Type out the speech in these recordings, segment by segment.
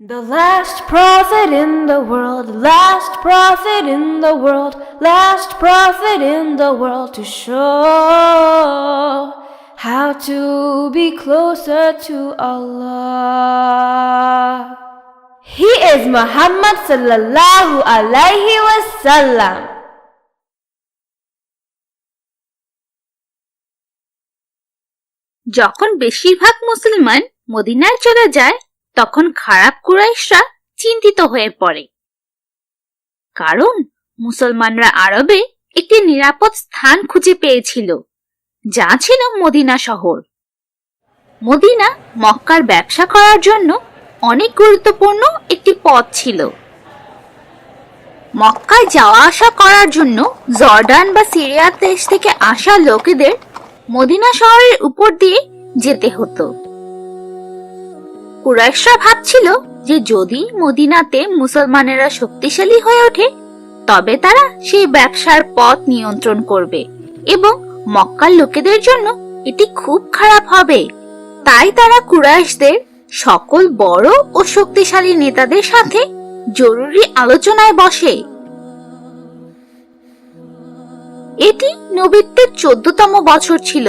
The last prophet in the world, last prophet in the world, last prophet in the world to show how to be closer to Allah. He is Muhammad sallallahu alaihi wasallam. যখন বেশিরভাগ মুসলমান মদিনায় চলে যায় তখন খারাপ কুরাইশরা চিন্তিত হয়ে পড়ে, কারণ মুসলমানরা আরবে একটি নিরাপদ স্থান খুঁজে পেয়েছিল, যা ছিল মদিনা শহর। মদিনা মক্কার ব্যবসা করার জন্য অনেক গুরুত্বপূর্ণ একটি পথ ছিল। মক্কায় যাওয়া আসা করার জন্য জর্ডান বা সিরিয়া দেশ থেকে আসা লোকেদের মদিনা শহরের উপর দিয়ে যেতে হতো। কুরাইশরা ভাবছিল যে যদি মদিনাতে মুসলমানেরা শক্তিশালী হয়ে ওঠে তবে তারা সেই ব্যবসার পথ নিয়ন্ত্রণ করবে এবং মক্কার লোকেদের জন্য এটি খুব খারাপ হবে। তাই তারা কুরাইশদের সকল বড় ও শক্তিশালী নেতাদের সাথে জরুরি আলোচনায় বসে। এটি নবীত্বের 14তম বছর ছিল।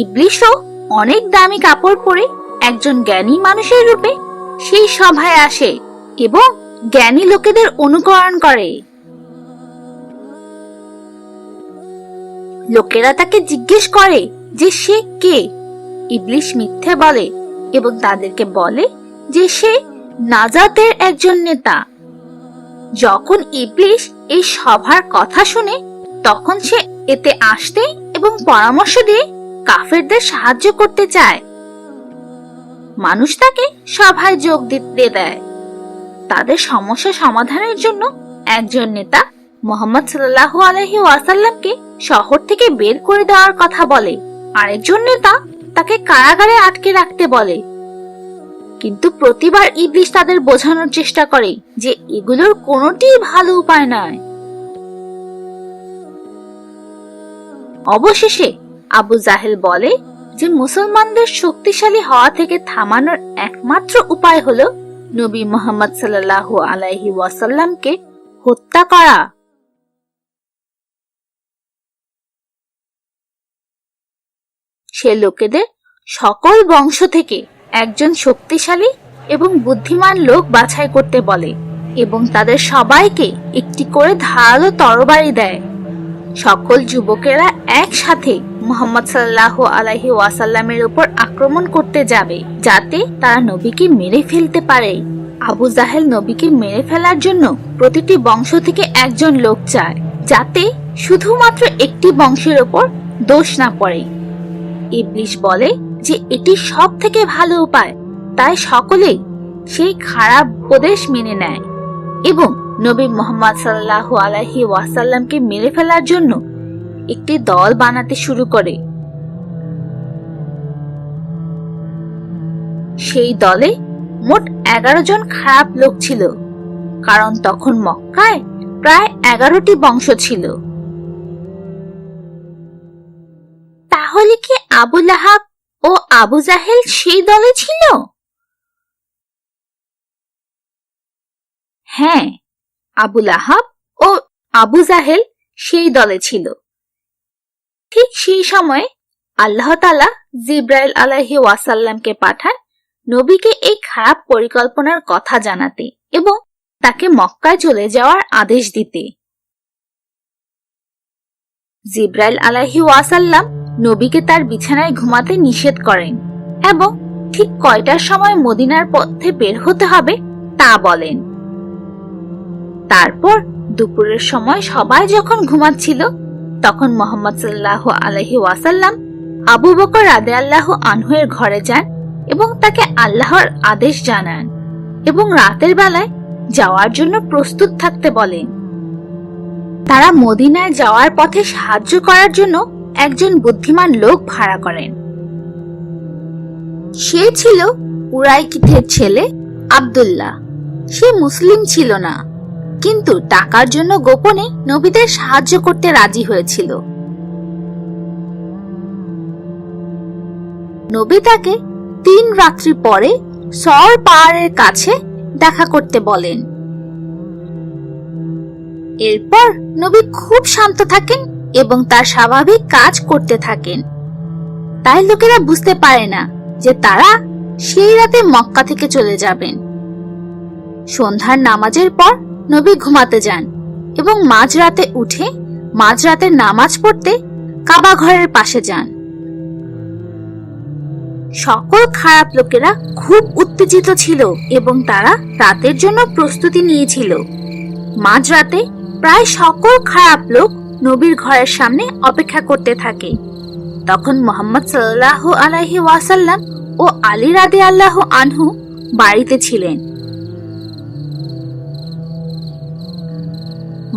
ইবলিশও অনেক দামি কাপড় পরে একজন জ্ঞানী মানুষের রূপে সেই সভায় আসে এবং জ্ঞানী লোকেদের অনুকরণ করে। লোকেরা তাকে জিজ্ঞেস করে যে সে কে। ইবলিশ মিথ্যে বলে এবং তাদেরকে বলে যে সে নাজাতের একজন নেতা। যখন ইবলিশ এই সভার কথা শুনে তখন সে এতে আসতে এবং পরামর্শ দিয়ে কাফেরদের সাহায্য করতে চায়। মানুষ তাকে সভায় যোগ দিতে দেয়। তাদের সমস্যা সমাধানের জন্য একজন নেতা মুহাম্মদ সাল্লাল্লাহু আলাইহি ওয়াসাল্লামকে শহর থেকে বের করে দেওয়ার কথা বলে, আরেকজন নেতা তাকে কারাগারে আটকে রাখতে বলে। কিন্তু প্রতিবার ইবলিশ তাদের বোঝানোর চেষ্টা করে যে এগুলোর কোনোটিই ভালো উপায় নয়। অবশেষে আবু জাহেল বলে যে মুসলমানদের শক্তিশালী হওয়া থেকে থামানোর একমাত্র উপায় হলো নবী মুহাম্মদ সাল্লাল্লাহু আলাইহি ওয়াসাল্লামকে হত্যা করা। সে লোকেদের সকল বংশ থেকে একজন শক্তিশালী এবং বুদ্ধিমান লোক বাছাই করতে বলে এবং তাদের সবাইকে একটি করে ধারালো তরবারি দেয়। সকল যুবকেরা একসাথে মুহাম্মদ সাল্লাল্লাহু আলাইহি ওয়াসাল্লামের উপর আক্রমণ করতে যাবে যাতে তারা নবীকে মেরে ফেলতে পারে। আবু জাহেল নবীকে মেরে ফেলার জন্য প্রতিটি বংশ থেকে একজন লোক চায়, যাতে শুধুমাত্র একটি বংশের উপর দোষ না পড়ে। ইবলিশ বলে যে এটি সব থেকে ভালো উপায়, তাই সকলেই সেই খারাপ উপদেশ মেনে নেয় এবং নবী মুহাম্মদ সাল্লাল্লাহু আলাইহি ওয়াসাল্লামকে মেরে ফেলার জন্য একটি দল বানাতে শুরু করে। সেই দলে মোট 11 জন খারাপ লোক ছিল, কারণ তখন মক্কায় প্রায় 11টি বংশ ছিল। তাহলে কি আবু লাহাব ও আবু জাহেল সেই দলে ছিল? হ্যাঁ, আবু লাহাব ও আবু জাহেল সেই দলে ছিল। ঠিক সেই সময়ে আল্লাহ তাআলা জিবরাইল আলাইহি ওয়াসাল্লামকে পাঠান নবীকে এই খারাপ পরিকল্পনার কথা জানাতে এবং তাকে মক্কায় চলে যাওয়ার আদেশ দিতে। জিবরাইল আলাইহি ওয়াসাল্লাম নবীকে তার বিছানায় ঘুমাতে নিষেধ করেন এবং ঠিক কয়টার সময় মদিনার পথে বের হতে হবে তা বলেন। তারপর দুপুরের সময় সবাই যখন ঘুমাচ্ছিল তখন মুহাম্মদ সাল্লাল্লাহু আলাইহি ওয়াসাল্লাম আবু বকর রাদিয়াল্লাহু আনহু এর ঘরে যান এবং তাকে আল্লাহর আদেশ জানান এবং রাতের বেলায় যাওয়ার জন্য প্রস্তুত থাকতে বলেন। তারা মদিনায় যাওয়ার পথে সাহায্য করার জন্য একজন বুদ্ধিমান লোক ভাড়া করেন। সে ছিল উরাইকিথের ছেলে আব্দুল্লাহ। সে মুসলিম ছিল না, কিন্তু টাকার জন্য গোপনে নবীদের সাহায্য করতে রাজি হয়েছিল। নবী তাকে 3 রাত্রি পরে সর পাহাড়ের কাছে দেখা করতে বলেন। এরপর নবী খুব শান্ত থাকেন এবং তার স্বাভাবিক কাজ করতে থাকেন। তাই লোকেরা বুঝতে পারে না যে তারা সেই রাতে মক্কা থেকে চলে যাবেন। সন্ধ্যার নামাজের পর নবী ঘুমাতে যান এবং মাঝরাতে উঠে মাঝরাতের নামাজ পড়তে কাবা ঘরের পাশে যান। সকল খারাপ লোকেরা খুব উত্তেজিত ছিল এবং তারা রাতের জন্য প্রস্তুতি নিয়েছিল। মাঝরাতে প্রায় সকল খারাপ লোক নবীর ঘরের সামনে অপেক্ষা করতে থাকে। তখন মুহাম্মদ সাল্লাল্লাহু আলাইহি ওয়াসাল্লাম ও আলী রাদিয়াল্লাহু আনহু বাড়িতে ছিলেন।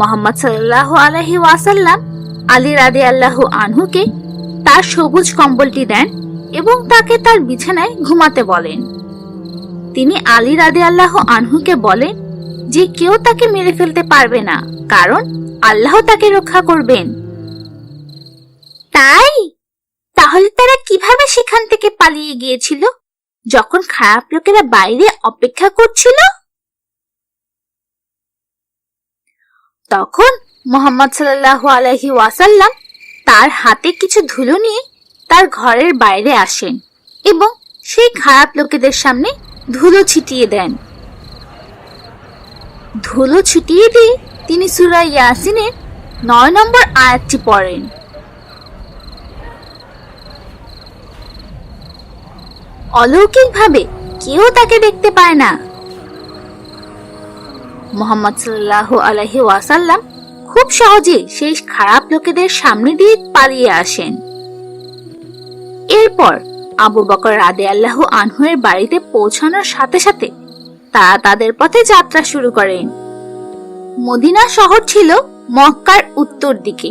মুহাম্মদ সাল্লাল্লাহু আলাইহি ওয়াসাল্লাম আলী রাদিয়াল্লাহু আনহুকে তার সবুজ কম্বলটি দেন এবং তাকে তার বিছানায় ঘুমাতে বলেন। তিনি আলী রাদিয়াল্লাহু আনহুকে বলেন যে কেউ তাকে মেরে ফেলতে পারবে না, কারণ আল্লাহ তাকে রক্ষা করবেন। তাই তাহলে তারা কিভাবে সেখান থেকে পালিয়ে গিয়েছিল যখন খারাপ লোকেরা বাইরে অপেক্ষা করছিল? তখন মুহাম্মদ সাল্লাল্লাহু আলাইহি ওয়াসাল্লাম তার হাতে কিছু ধুলো নিয়ে তার ঘরের বাইরে আসেন এবং সেই খারাপ লোকেদের সামনে ধুলো ছিটিয়ে দেন। ধুলো ছিটিয়ে দিয়ে তিনি সূরা ইয়াসিনের 9 নম্বর আয়াতটি পড়েন। অলৌকিকভাবে কেউ তাকে দেখতে পায় না। মুহাম্মদ সাল্লাল্লাহু আলাইহি ওয়াসাল্লাম খুব সহজে সেই খারাপ লোকেদের সামনে দিয়ে পালিয়ে আসেন। এরপর আবু বকর রাদিয়াল্লাহু আনহু এর বাড়িতে পৌঁছানোর সাথে সাথে তারা তাদের পথে যাত্রা শুরু করেন। মদিনা শহর ছিল মক্কার উত্তর দিকে,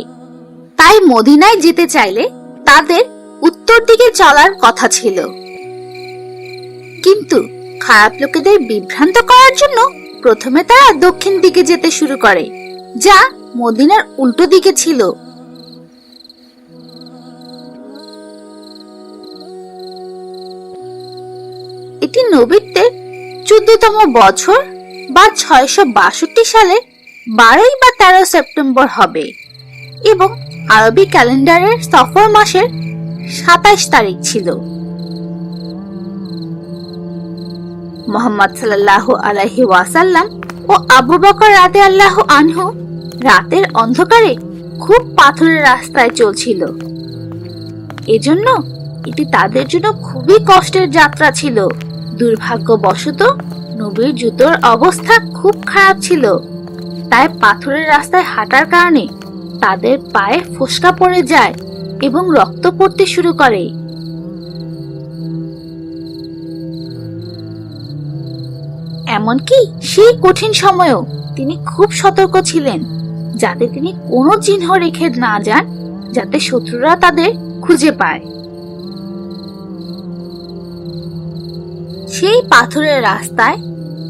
তাই মদিনায় যেতে চাইলে তাদের উত্তর দিকে চলার কথা ছিল। কিন্তু খারাপ লোকেদের বিভ্রান্ত করার জন্য প্রথমে তারা দক্ষিণ দিকে যেতে শুরু করে, যা মদিনার উল্টো দিকে ছিল। এটি নবীত্বের 14তম বছর বা 662 সালের 12 বা 13 সেপ্টেম্বর হবে এবং আরবি ক্যালেন্ডারের সফর মাসের 27 তারিখ ছিল। মুহাম্মদ সাল্লাল্লাহু আলাইহি ওয়াসাল্লাম ও আবু বকর রাদিয়াল্লাহু আনহু রাতের অন্ধকারে খুব পাথরের রাস্তায় চলছিল। এজন্য এটি তাদের জন্য খুবই কষ্টের যাত্রা ছিল। দুর্ভাগ্যবশত নবীর জুতোর অবস্থা খুব খারাপ ছিল, তাই পাথরের রাস্তায় হাঁটার কারণে তাদের পায়ে ফোস্কা পড়ে যায় এবং রক্ত পড়তে শুরু করে। এমনকি সেই কঠিন সময়েও তিনি খুব সতর্ক ছিলেন, যাতে তিনি কোনো চিহ্ন রেখে না যান, যাতে শত্রুরা তাদের খুঁজে পায়। সেই পাথরের রাস্তায়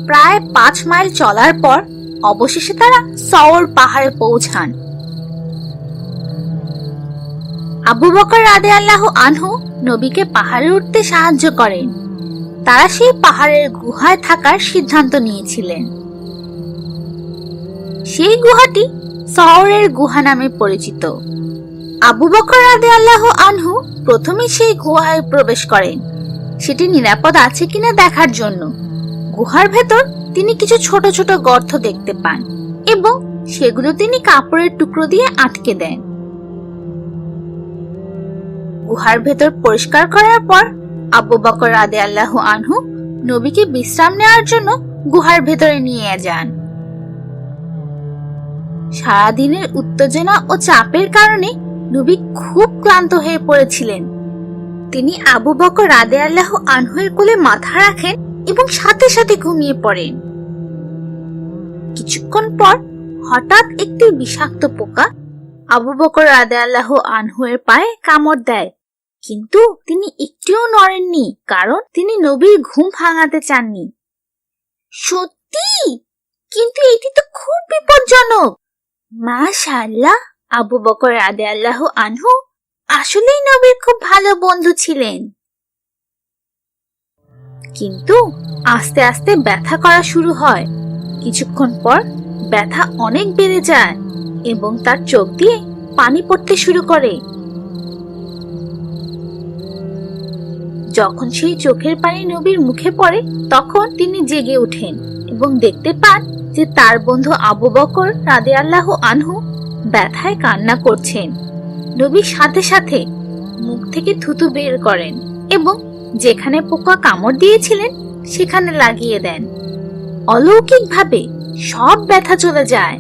প্রায় 5 মাইল চলার পর অবশেষে তারা সওর পাহাড়ে পৌঁছান। আবু বকর রাদিয়াল্লাহু আনহু নবীকে পাহাড়ে উঠতে সাহায্য করেন। তারা সেই পাহাড়ের গুহায় থাকার সিদ্ধান্ত নিয়েছিলেন। সেই গুহাটি সওরের গুহা নামে পরিচিত। আবু বকর রাদিয়াল্লাহু আনহু প্রথমে সেই গুহায় প্রবেশ করেন, সেটি নিরাপদ আছে কিনা দেখার জন্য। গুহার ভেতর তিনি কিছু ছোট ছোট গর্ত দেখতে পান এবং সেগুলো তিনি কাপড়ের টুকরো দিয়ে আটকে দেন। গুহার ভেতর পরিষ্কার করার পর আবু বকর রাদিয়াল্লাহু আনহু নবীকে বিশ্রাম নেওয়ার জন্য গুহার ভেতরে নিয়ে যান। সারাদিনের উত্তেজনা ও চাপের কারণে নবী খুব ক্লান্ত হয়ে পড়েছিলেন। তিনি আবু বকর রাদিয়াল্লাহু আনহু এর কোলে মাথা রাখেন এবং সাথে সাথে ঘুমিয়ে পড়েন। কিছুক্ষণ পর হঠাৎ একটি বিষাক্ত পোকা আবু বকর রাদিয়াল্লাহু আনহু এর পায়ে কামড় দেয়, কিন্তু তিনি একটুও নড়েননি, কারণ তিনি নবীর ঘুম ভাঙাতে চাননি। সত্যি? কিন্তু এটি তো খুব বিপজ্জনক। মাশাআল্লাহ, আবু বকর রাদিয়াল্লাহু আনহু আসলেই নবীর খুব ভালো বন্ধু ছিলেন। কিন্তু আস্তে আস্তে ব্যথা করা শুরু হয়। কিছুক্ষণ পর ব্যথা অনেক বেড়ে যায় এবং তার চোখ দিয়ে পানি পড়তে শুরু করে। যখন সেই চোখের পানি নবীর মুখে পড়ে তখন তিনি জেগে ওঠেন এবং দেখতে পান যে তার বন্ধু আবু বকর রাদিয়াল্লাহু আনহু ব্যথায় কান্না করছেন। নবী সাথে সাথে মুখ থেকে থুতু বের করেন এবং যেখানে পোকা কামড় দিয়েছিলেন সেখানে লাগিয়ে দেন। অলৌকিকভাবে সব ব্যথা চলে যায়।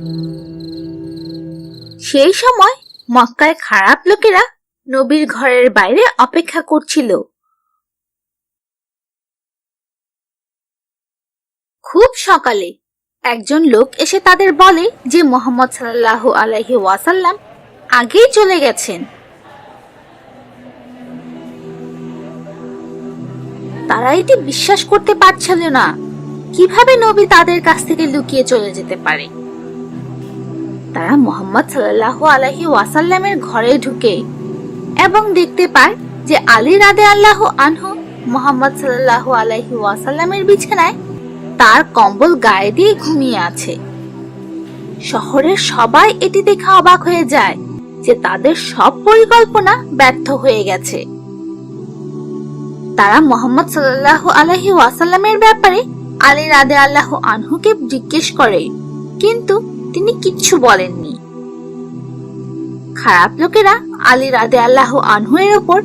সেই সময় মক্কায় খারাপ লোকেরা নবীর ঘরের বাইরে অপেক্ষা করছিল। খুব সকালে একজন লোক এসে তাদের বলে যে মুহাম্মদ সাল্লাল্লাহু আলাইহি ওয়াসাল্লাম আগেই চলে গেছেন। তারা এটি বিশ্বাস করতে পারছিল না, কিভাবে নবী তাদের কাছ থেকে লুকিয়ে চলে যেতে পারে। তারা মুহাম্মদ সাল্লাল্লাহু আলাইহি ওয়াসাল্লামের ঘরে ঢুকে এবং দেখতে পায় যে আলী রাদিয়াল্লাহু আনহু মুহাম্মদ সাল্লাল্লাহু আলাইহি ওয়াসাল্লামের বিছানায় তার কম্বল গায়ে দিয়ে ঘুমিয়ে আছে। শহরের সবাই এটি দেখে অবাক হয়ে যায় যে তাদের সব পরিকল্পনা ব্যর্থ হয়ে গেছে। তারা মুহাম্মদ সাল্লাল্লাহু আলাইহি ওয়াসাল্লামের ব্যাপারে আলী রাদিয়াল্লাহু আনহুকে জিজ্ঞেস করে, কিন্তু তিনি কিচ্ছু বলেননি। খারাপ লোকেরা আলী রাদিয়াল্লাহু আনহু এর উপর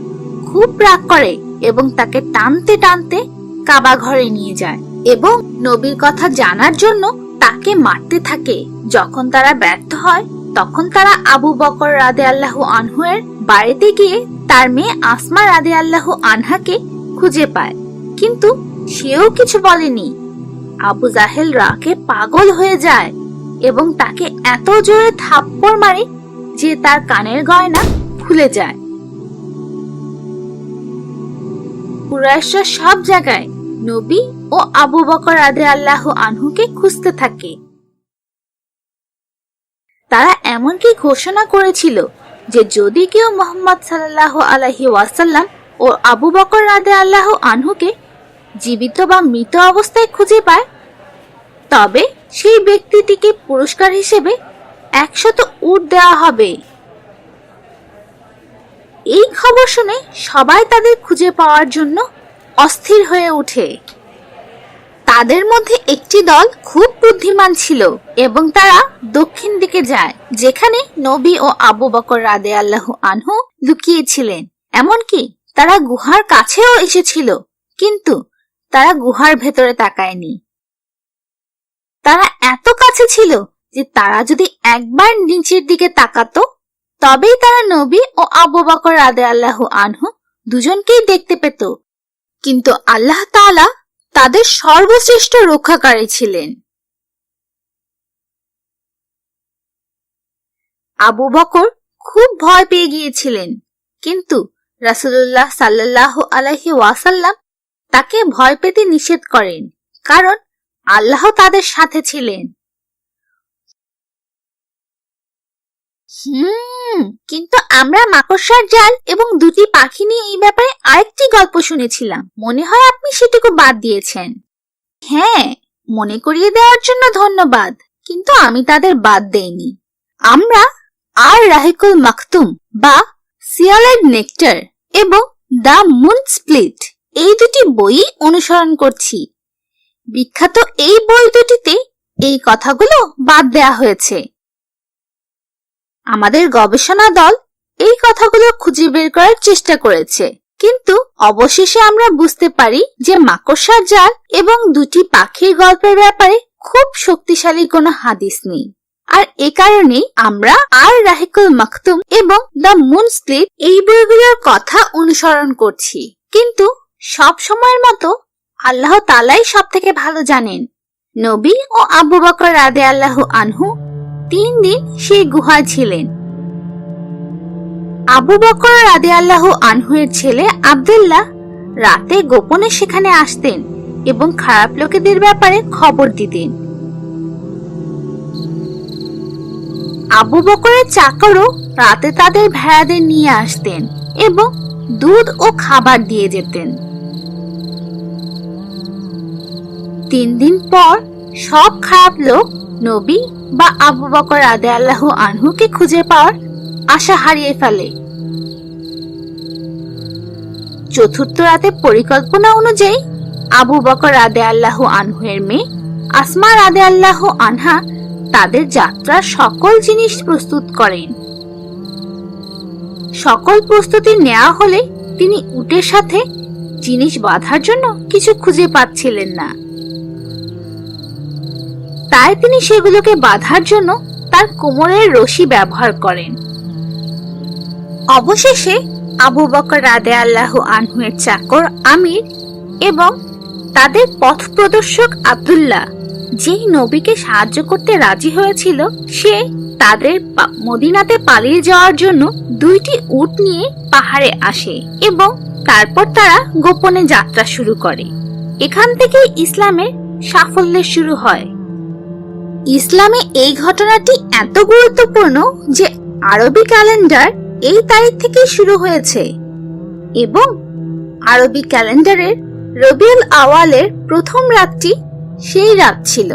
খুব রাগ করে এবং তাকে টানতে টানতে কাবা ঘরে নিয়ে যায় এবং নবীর কথা জানার জন্য তাকে মারতে থাকে। যখন তারা ব্যর্থ হয় তখন তারা আবু বকর রাদিয়াল্লাহু আনহু এর বাড়িতে গিয়ে তার মেয়ে আসমা রাদিয়াল্লাহু আনহাকে খুঁজে পায়, কিন্তু সেও কিছু বলেনি। আবু জাহেল রাগে পাগল হয়ে যায় এবং তাকে এত জোরে থাপ্পড় মারে যে তার কানের গয়না খুলে যায়। কুরাইশরা সব জায়গায় নবী ও আবু বকর রাদিয়াল্লাহু আনহুকে খুঁজতে থাকে। তারা এমনকি ঘোষণা করেছিল যে যদি কেউ মুহাম্মদ সাল্লাল্লাহু আলাইহি ওয়াসাল্লাম ও আবু বকর রাদিয়াল্লাহু আনহুকে জীবিত বা মৃত অবস্থায় খুঁজে পায় তবে সেই ব্যক্তিটিকে পুরস্কার হিসেবে 100 উট দেওয়া হবে। এই খবর শুনে সবাই তাদের খুঁজে পাওয়ার জন্য অস্থির হয়ে ওঠে। তাদের মধ্যে একটি দল খুব বুদ্ধিমান ছিল এবং তারা দক্ষিণ দিকে যায়, যেখানে নবী ও আবু বকর রাদিয়াল্লাহু আনহু লুকিয়েছিলেন। এমনকি তারা গুহার কাছেও এসেছিল, কিন্তু তারা গুহার ভেতরে তাকায়নি। তারা এত কাছে ছিল যে তারা যদি একবার নিচের দিকে তাকাতো তবেই তারা নবী ও আবু বকর রাদিয়াল্লাহু আনহু দুজনকেই দেখতে পেত। কিন্তু আল্লাহ তাআলা তাদের সর্বশ্রেষ্ঠ রক্ষাকারী ছিলেন। আবু বকর খুব ভয় পেয়ে গিয়েছিলেন, কিন্তু রাসূলুল্লাহ সাল্লাল্লাহু আলাইহি ওয়াসাল্লাম তাকে ভয় পেতে নিষেধ করেন, কারণ আল্লাহ তাদের সাথে ছিলেন। কিন্তু আমরা মাকড়সার জাল এবং দুটি পাখি নিয়ে এই ব্যাপারে আরেকটি গল্প শুনেছিলাম, মনে হয় আপনি সেটুকু বাদ দিয়েছেন। হ্যাঁ, মনে করিয়ে দেওয়ার জন্য ধন্যবাদ, কিন্তু আমি তাদের বাদ দেইনি। আমরা আর রাহিকুল মাকতুম বা সিয়ালের নেকটার এবং দ্য মুন স্প্লিট এই দুটি বই অনুসরণ করছি। বিখ্যাত এই বই দুটিতে এই কথাগুলো বাদ দেয়া হয়েছে। আমাদের গবেষণা দল এই কথাগুলো খুঁজে বের করার চেষ্টা করেছে, কিন্তু অবশেষে আমরা বুঝতে পারি যে মাকড়সার জাল এবং দুটি পাখির গল্পের ব্যাপারে খুব শক্তিশালী কোনো হাদিস নেই। আর এ কারণেই আমরা আর রাহিকুল মাকতুম এবং দ্য মুন স্প্লিট এই বইগুলোর কথা অনুসরণ করছি। কিন্তু সব সময়ের মতো আল্লাহ তাআলাই সব থেকে ভালো জানেন। নবী ও আবু বকর রাদিয়াল্লাহু আনহু 3 দিন সেই গুহায় ছিলেন। আবু বকর রাদিয়াল্লাহু আনহু এর ছেলে আব্দুল্লাহ রাতে গোপনে সেখানে আসতেন এবং খারাপ লোকেদের ব্যাপারে খবর দিতেন। আবু বকরের চাকরও রাতে তাদের ভেড়াদের নিয়ে আসতেন এবং দুধ ও খাবার দিয়ে যেতেন। 3 দিন পর সব খারাপ লোক নবী বা আবু বকর রাদিয়াল্লাহু আনহুকে খুঁজে পাওয়ার আশা হারিয়ে ফেলে। চতুর্থ রাতে পরিকল্পনা অনুযায়ী আবু বকর রাদিয়াল্লাহু আনহু এর মেয়ে আসমা রাদিয়াল্লাহু আনহা তাদের যাত্রার সকল জিনিস প্রস্তুত করেন। সকল প্রস্তুতি নেওয়া হলে তিনি উটের সাথে জিনিস বাঁধার জন্য কিছু খুঁজে পাচ্ছিলেন না, তাই তিনি সেগুলোকে বাঁধার জন্য তার কোমরের রশি ব্যবহার করেন। অবশেষে আবু বকর রাদিয়াল্লাহু আনহু এর চাকর আমির এবং তাদের পথ প্রদর্শক আব্দুল্লাহ, যেই নবীকে সাহায্য করতে রাজি হয়েছিল, সে তাদের মদিনাতে পালিয়ে যাওয়ার জন্য 2টি উট নিয়ে পাহাড়ে আসে এবং তারপর তারা গোপনে যাত্রা শুরু করে। এখান থেকে ইসলামের সাফল্যের শুরু হয়। ইসলামে এই ঘটনাটি এত গুরুত্বপূর্ণ যে আরবি ক্যালেন্ডার এই তারিখ থেকে শুরু হয়েছে এবং আরবি ক্যালেন্ডারের রবিউল আওয়ালের প্রথম রাতটি সেই রাত ছিল।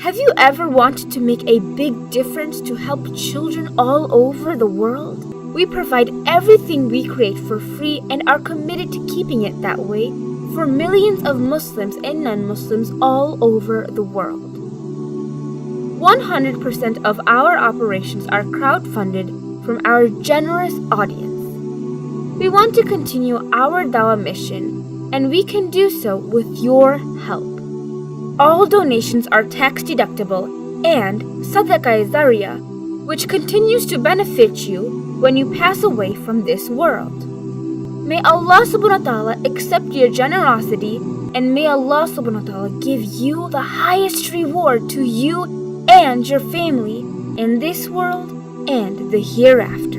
Have you ever wanted to make a big difference to help children all over the world? We provide everything we create for free and are committed to keeping it that way for millions of Muslims and non-Muslims all over the world. 100% of our operations are crowdfunded from our generous audience. We want to continue our dawah mission, and we can do so with your help. All donations are tax deductible and sadaqah zariyah, which continues to benefit you when you pass away from this world. May Allah subhanahu wa ta'ala accept your generosity, and may Allah subhanahu wa ta'ala give you the highest reward to you and your family in this world and the hereafter.